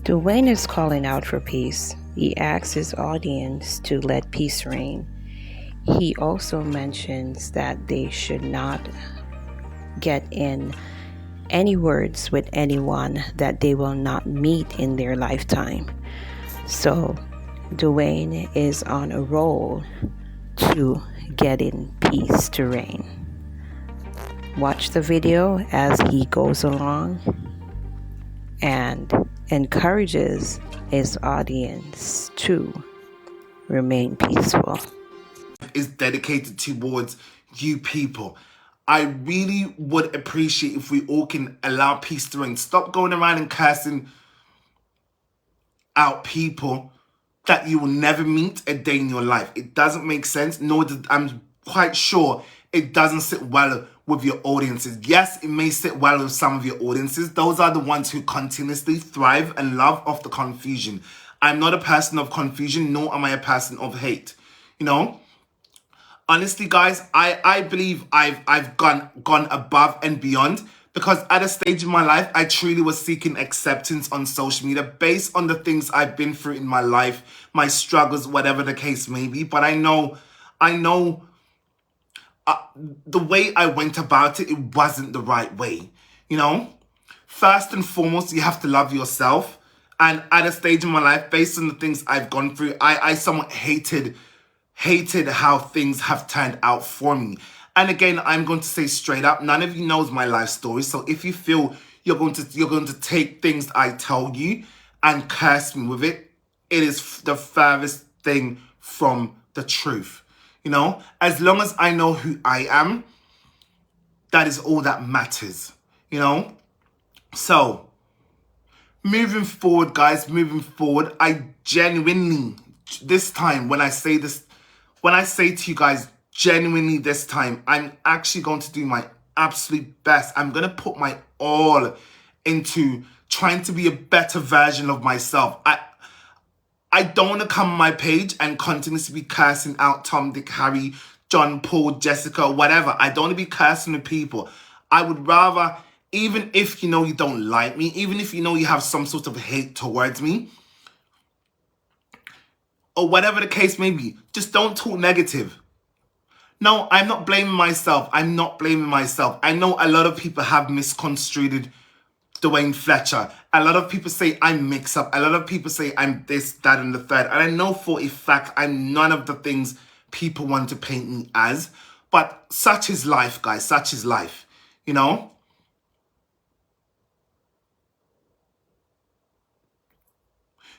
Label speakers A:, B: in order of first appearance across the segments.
A: Dwayne is calling out for peace. He asks his audience to let peace reign. He also mentions that they should not get in any words with anyone that they will not meet in their lifetime. So Dwayne is on a roll to getting peace to reign. Watch the video as he goes along and encourages his audience to remain peaceful.
B: Is dedicated towards you people. I really would appreciate if we all can allow peace to reign. Stop going around and cursing out people that you will never meet a day in your life. It doesn't make sense, nor does, I'm quite sure it doesn't sit well with your audiences. Yes, it may sit well with some of your audiences. Those are the ones who continuously thrive and love off the confusion. I'm not a person of confusion, nor am I a person of hate. You know? Honestly, guys, I believe I've gone above and beyond, because at a stage in my life, I truly was seeking acceptance on social media based on the things I've been through in my life, my struggles, whatever the case may be. But I know the way I went about it, it wasn't the right way. You know, first and foremost, you have to love yourself. And at a stage in my life, based on the things I've gone through, I somewhat hated how things have turned out for me. And again, I'm going to say straight up, none of you knows my life story. So if you feel you're going to take things I tell you and curse me with it, it is the furthest thing from the truth. You know, as long as I know who I am, that is all that matters. You know, so moving forward, guys, moving forward, I genuinely, this time when I say this, when I say to you guys, genuinely this time, I'm actually going to do my absolute best. I'm going to put my all into trying to be a better version of myself. I don't want to come on my page and continuously be cursing out Tom, Dick, Harry, John, Paul, Jessica, whatever. I don't want to be cursing the people. I would rather, even if you know you don't like me, even if you know you have some sort of hate towards me, or whatever the case may be, just don't talk negative. No, I'm not blaming myself. I'm not blaming myself. I know a lot of people have misconstrued Dwayne Fletcher. A lot of people say I'm Mixup. A lot of people say I'm this, that, and the third. And I know for a fact I'm none of the things people want to paint me as. But such is life, guys. Such is life. You know?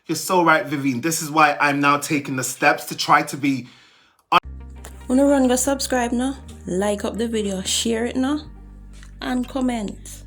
B: You're so right, Vivian. This is why I'm now taking the steps to try to be...
A: Wanna run, go subscribe now, like up the video, share it now, and comment.